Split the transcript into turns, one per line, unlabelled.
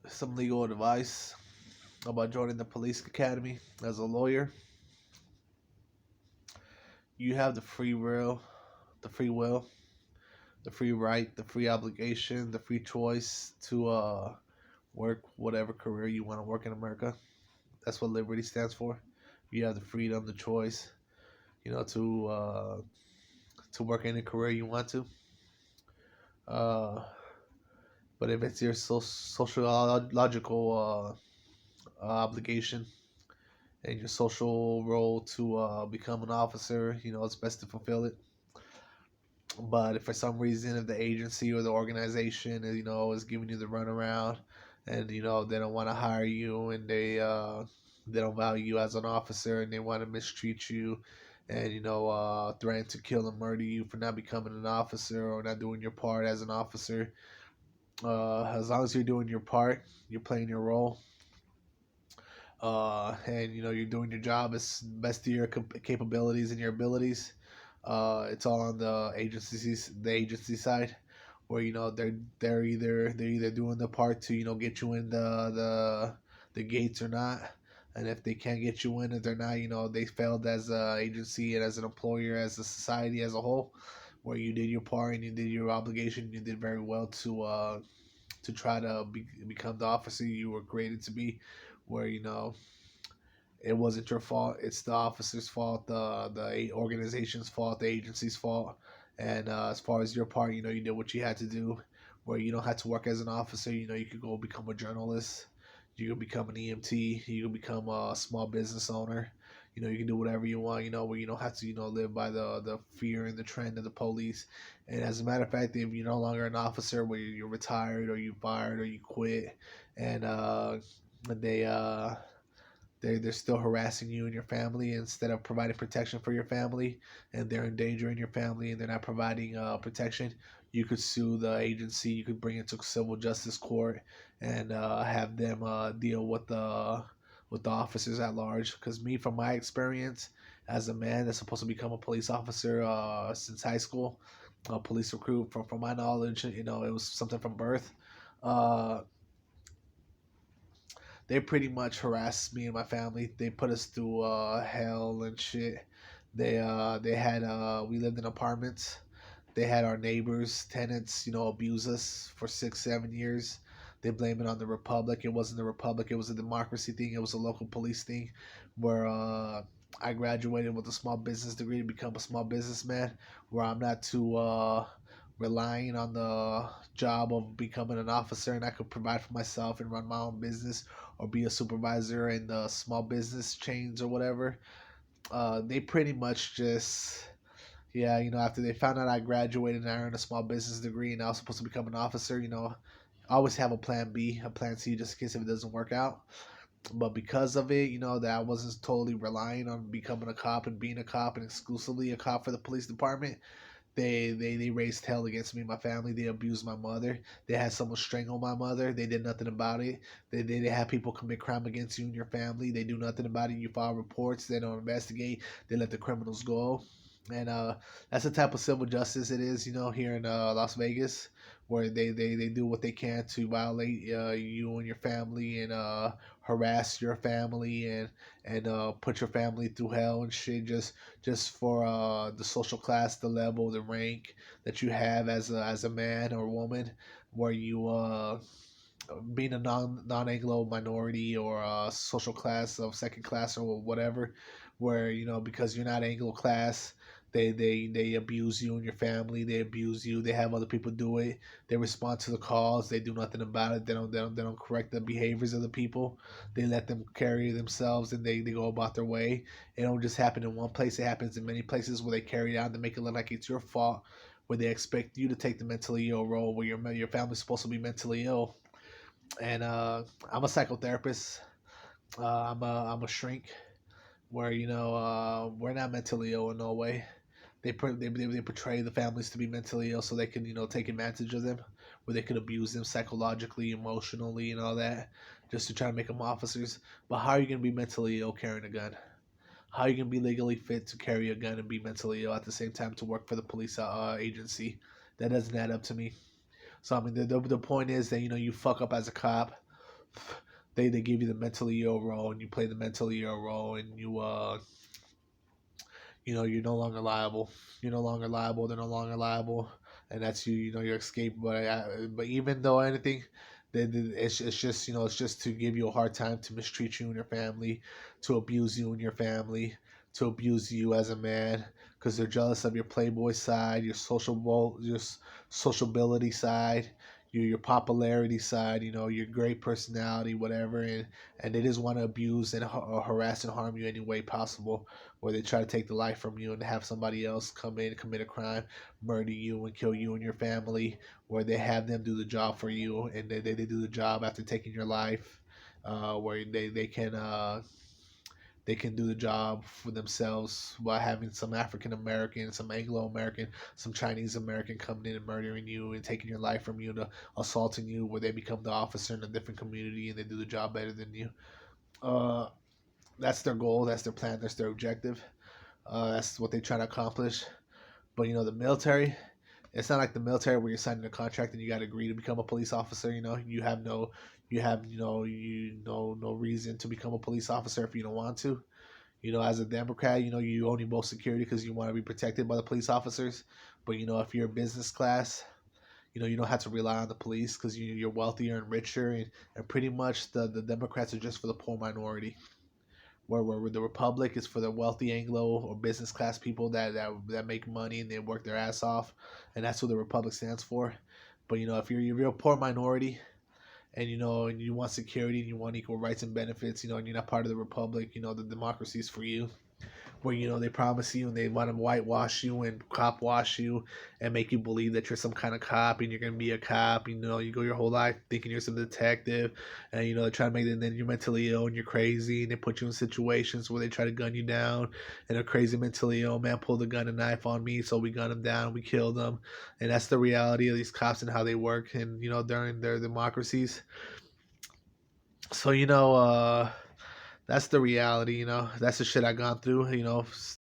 some legal advice about joining the police academy as a lawyer. You have the free will, the free right, the free obligation, the free choice to work whatever career you want to work in America. That's what liberty stands for. You have the freedom, the choice, to work any career you want to. Uh, but if it's your social logical obligation and your social role to become an officer, it's best to fulfill it. But if for some reason, if the agency or the organization, is giving you the runaround, and they don't want to hire you, and they don't value you as an officer, and they want to mistreat you, and threaten to kill and murder you for not becoming an officer or not doing your part as an officer, as long as you're doing your part, you're playing your role, and you're doing your job as best to your capabilities and your abilities. It's all on the agency side, where they're either doing the part to get you in the gates or not. And if they can't get you in, if they're not, they failed as an agency and as an employer, as a society as a whole, where you did your part and you did your obligation. You did very well to try to become the officer you were created to be, where it wasn't your fault. It's the officer's fault, the organization's fault, the agency's fault. And as far as your part, you did what you had to do. Where you don't have to work as an officer. You could go become a journalist. You could become an EMT. You could become a small business owner. You can do whatever you want. Where you don't have to live by the fear and the trend of the police. And as a matter of fact, if you're no longer an officer, where you're retired or you fired or you quit, and they they're still harassing you and your family instead of providing protection for your family, and they're endangering your family and they're not providing protection. You could sue the agency. You could bring it to civil justice court and have them deal with the officers at large. Because me, from my experience as a man that's supposed to become a police officer since high school, a police recruit, from my knowledge, it was something from birth. Uh, they pretty much harassed me and my family. They put us through hell and shit. They had we lived in apartments. They had our neighbors, tenants, abuse us for 6, 7 years. They blame it on the republic. It wasn't the republic. It was a democracy thing. It was a local police thing, where I graduated with a small business degree to become a small businessman, where I'm not too relying on the job of becoming an officer, and I could provide for myself and run my own business or be a supervisor in the small business chains or whatever. They pretty much just, yeah, after they found out I graduated and I earned a small business degree and I was supposed to become an officer, I always have a plan B, a plan C, just in case if it doesn't work out. But because of it, that I wasn't totally relying on becoming a cop and being a cop and exclusively a cop for the police department. They raised hell against me and my family. They abused my mother. They had someone strangle my mother. They did nothing about it. They had people commit crime against you and your family. They do nothing about it. You file reports. They don't investigate. They let the criminals go. And that's the type of civil justice it is, here in Las Vegas, where they do what they can to violate you and your family, and harass your family, and put your family through hell and shit, just for the social class, the level, the rank that you have as a man or woman, where you being a non Anglo minority or a social class of second class or whatever, where because you're not Anglo class, they abuse you and your family. They abuse you. They have other people do it. They respond to the calls. They do nothing about it. They don't correct the behaviors of the people. They let them carry themselves, and they go about their way. It don't just happen in one place. It happens in many places where they carry it out to make it look like it's your fault, where they expect you to take the mentally ill role, where your family's supposed to be mentally ill. And I'm a psychotherapist. I'm a shrink, where we're not mentally ill in no way. They portray the families to be mentally ill so they can take advantage of them, where they could abuse them psychologically, emotionally, and all that, just to try to make them officers. But how are you gonna be mentally ill carrying a gun? How are you gonna be legally fit to carry a gun and be mentally ill at the same time to work for the police agency? That doesn't add up to me. So I mean, the point is that you fuck up as a cop, they give you the mentally ill role, and you play the mentally ill role, and you're no longer liable. You're no longer liable. They're no longer liable, and that's you. Your escape. But even though anything, it's just it's just to give you a hard time, to mistreat you and your family, to abuse you and your family, to abuse you as a man, because they're jealous of your playboy side, your sociability side, your popularity side, your great personality, whatever, and they just want to abuse and harass and harm you any way possible, where they try to take the life from you and have somebody else come in and commit a crime, murder you and kill you and your family, where they have them do the job for you, and they do the job after taking your life, where they can do the job for themselves by having some African American, some Anglo American, some Chinese American coming in and murdering you and taking your life from you, to assaulting you, where they become the officer in a different community and they do the job better than you. Uh, that's their goal. That's their plan. That's their objective. That's what they try to accomplish. But the military, it's not like the military where you're signing a contract and you got to agree to become a police officer. You have no reason to become a police officer if you don't want to. As a Democrat, you only both security because you want to be protected by the police officers. But if you're business class, you don't have to rely on the police because you're wealthier and richer, and pretty much the Democrats are just for the poor minority, where the Republic is for the wealthy Anglo or business class people that make money and they work their ass off, and that's what the Republic stands for. But if you're a poor minority, and you want security and you want equal rights and benefits, and you're not part of the Republic, the democracy is for you, where they promise you and they want to whitewash you and cop wash you and make you believe that you're some kind of cop and you're gonna be a cop. You go your whole life thinking you're some detective, and they try to make it, and then you're mentally ill and you're crazy, and they put you in situations where they try to gun you down, and a crazy mentally ill man pulled a gun and knife on me, so we gunned him down, we killed him. And that's the reality of these cops and how they work, and during their democracies. So that's the reality. That's the shit I gone through.